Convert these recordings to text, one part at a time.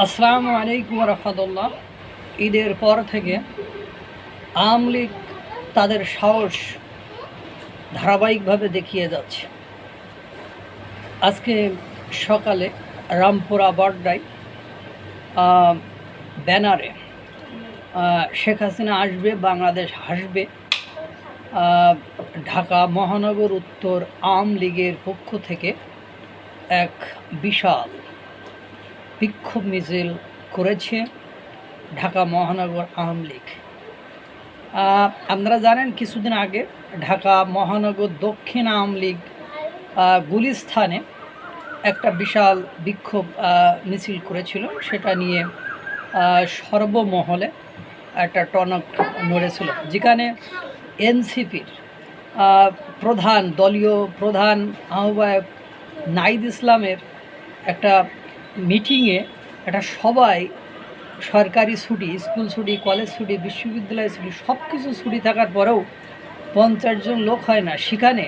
আসসালামু আলাইকুম রহমতুল্লাহ। ঈদের পর থেকে আওয়ামী লীগ তাদের সাহস ধারাবাহিকভাবে দেখিয়ে যাচ্ছে। আজকে সকালে রামপুরা বড্ডায় ব্যানারে শেখ হাসিনা আসবে, বাংলাদেশ হাসবে, ঢাকা মহানগর উত্তর আওয়ামী লীগের পক্ষ থেকে এক বিশাল বিক্ষোভ মিছিল করেছে ঢাকা মহানগর আওয়ামী লীগ। আপনারা জানেন কিছুদিন আগে ঢাকা মহানগর দক্ষিণ আওয়ামী লীগ গুলিস্থানে একটা বিশাল বিক্ষোভ মিছিল করেছিল। সেটা নিয়ে সর্বমহলে একটা টনক নড়েছিল, যেখানে এনসিপির দলীয় প্রধান আহ্বায়ক নাহিদ ইসলামের একটা মিটিংয়ে একটা সবাই সরকারি ছুটি, স্কুল ছুটি, কলেজ ছুটি, বিশ্ববিদ্যালয় ছুটি, সব কিছু ছুটি থাকার পরেও 50 জন লোক হয় না, সেখানে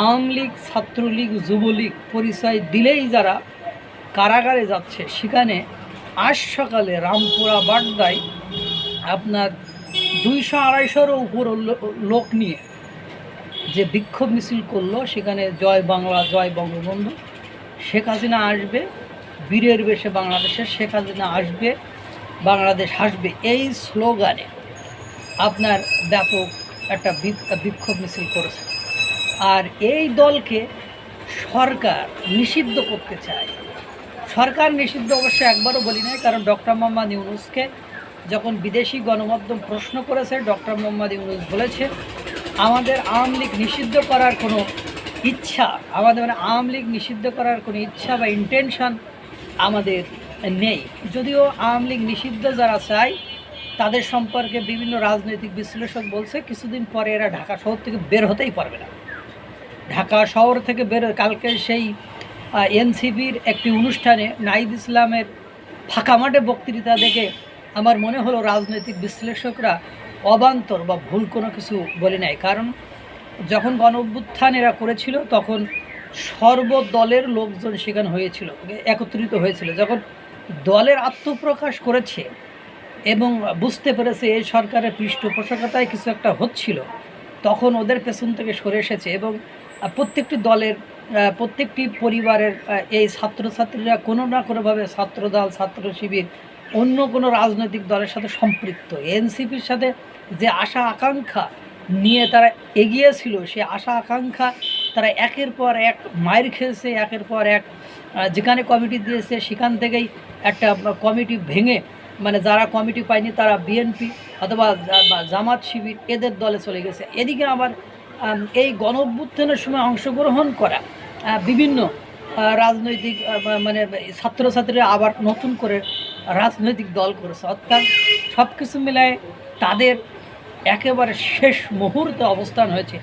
আওয়ামী লীগ, ছাত্রলীগ, যুবলীগ পরিচয় দিলেই যারা কারাগারে যাচ্ছে, সেখানে আজ সকালে রামপুরা বাড্ডায় আপনার 200-250-র উপর লোক নিয়ে যে বিক্ষোভ মিছিল করলো, সেখানে জয় বাংলা, জয় বঙ্গবন্ধু, শেখ হাসিনা আসবে, বীরের বেশে বাংলাদেশে শেখ হাসিনা আসবে, বাংলাদেশ হাসবে, এই স্লোগানে আপনার ব্যাপক একটা বিক্ষোভ মিছিল করেছে। আর এই দলকে সরকার নিষিদ্ধ করতে চায়। সরকার নিষিদ্ধ অবশ্য একবারও বলি নাই, কারণ ডক্টর মোহাম্মদ ইউনূসকে যখন বিদেশি গণমাধ্যম প্রশ্ন করেছে, ডক্টর মোহাম্মদ ইউনূস বলেছে আমাদের আওয়ামী লীগ নিষিদ্ধ করার কোনো ইচ্ছা, আওয়ামী লীগ নিষিদ্ধ করার কোনো ইচ্ছা বা ইন্টেনশন আমাদের নেই। যদিও আওয়ামী লীগ নিষিদ্ধ যারা চায় তাদের সম্পর্কে বিভিন্ন রাজনৈতিক বিশ্লেষক বলছে কিছুদিন পরে এরা ঢাকা শহর থেকে বের হতেই পারবে না। ঢাকা শহর থেকে কালকে সেই এনসিপির একটি অনুষ্ঠানে নাহিদ ইসলামের ফাঁকা মাঠে বক্তৃতা দেখে আমার মনে হলো রাজনৈতিক বিশ্লেষকরা অবান্তর বা ভুল কোনো কিছু বলে নাই। কারণ যখন গণ অভ্যুত্থান এরা করেছিল তখন সর্বদলের লোকজন সেখানে হয়েছিল, একত্রিত হয়েছিল। যখন দলের আত্মপ্রকাশ করেছে এবং বুঝতে পেরেছে এই সরকারের পৃষ্ঠপোষকতায় কিছু একটা হচ্ছিল, তখন ওদের পেছন থেকে সরে এসেছে এবং প্রত্যেকটি দলের, প্রত্যেকটি পরিবারের এই ছাত্রছাত্রীরা কোনো না কোনোভাবে ছাত্রদল, ছাত্র শিবির, অন্য কোনো রাজনৈতিক দলের সাথে সম্পৃক্ত। এনসিপির সাথে যে আশা আকাঙ্ক্ষা নিয়ে তারা এগিয়েছিল, সে আশা আকাঙ্ক্ষা তারা একের পর এক মায়ের খেয়েছে, একের পর এক যেখানে কমিটি দিয়েছে সেখান থেকেই একটা কমিটি ভেঙে, মানে যারা কমিটি পায়নি তারা বিএনপি অথবা জামাত শিবির এদের দলে চলে গেছে। এদিকে আবার এই গণ অভ্যুত্থানের সময় অংশগ্রহণ করা বিভিন্ন রাজনৈতিক মানে ছাত্রছাত্রীরা আবার নতুন করে রাজনৈতিক দল করেছে। অর্থাৎ সব কিছু মিলায় তাদের একেবারে শেষ মুহূর্তে অবস্থান হয়েছে।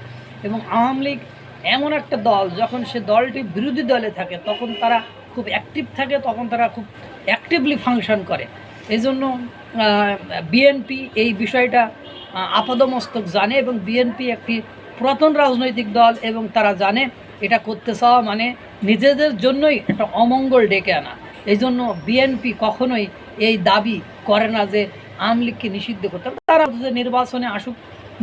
এবং আওয়ামী লীগ এমন একটা দল, যখন সে দলটি বিরোধী দলে থাকে তখন তারা খুব অ্যাক্টিভ থাকে, তখন তারা খুব অ্যাক্টিভলি ফাংশন করে। এই জন্য বিএনপি এই বিষয়টা আপাদমস্তক জানে এবং বিএনপি একটি পুরাতন রাজনৈতিক দল এবং তারা জানে এটা করতে চাওয়া মানে নিজেদের জন্যই একটা অমঙ্গল ডেকে আনা। এই জন্য বিএনপি কখনোই এই দাবি করে না যে আওয়ামী লীগকে নিষিদ্ধ করতে হবে। তারা যে নির্বাচনে আসুক,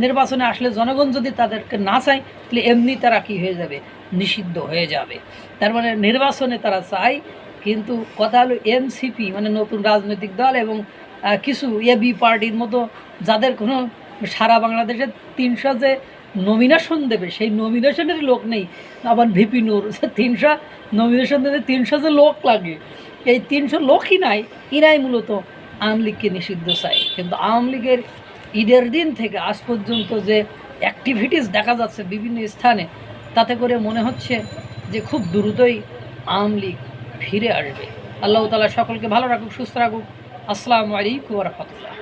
নির্বাচনে আসলে জনগণ যদি তাদেরকে না চায় তাহলে এমনি তারা কী হয়ে যাবে, নিষিদ্ধ হয়ে যাবে। তার মানে নির্বাচনে তারা চায়, কিন্তু কথা হলো এনসিপি মানে নতুন রাজনৈতিক দল এবং কিছু এবি পার্টির মতো যাদের কোনো সারা বাংলাদেশে 300 যে নমিনেশন দেবে সেই নমিনেশনের লোক নেই। আবার ভিপি নূর 300 নমিনেশন দেবে, 300 যে লোক লাগে, এই 300 লোকই নাই। এরাই মূলত আওয়ামী লীগকে নিষিদ্ধ চায়। কিন্তু আওয়ামী লীগের ঈদের দিন থেকে আজ পর্যন্ত যে অ্যাক্টিভিটিস দেখা যাচ্ছে বিভিন্ন স্থানে, তাতে করে মনে হচ্ছে যে খুব দ্রুতই আওয়ামী লীগ ফিরে আসবে। আল্লাহ তাআলা সকলকে ভালো রাখুক, সুস্থ রাখুক। আসসালামু আলাইকুম ওয়া রাহমাতুল্লাহ।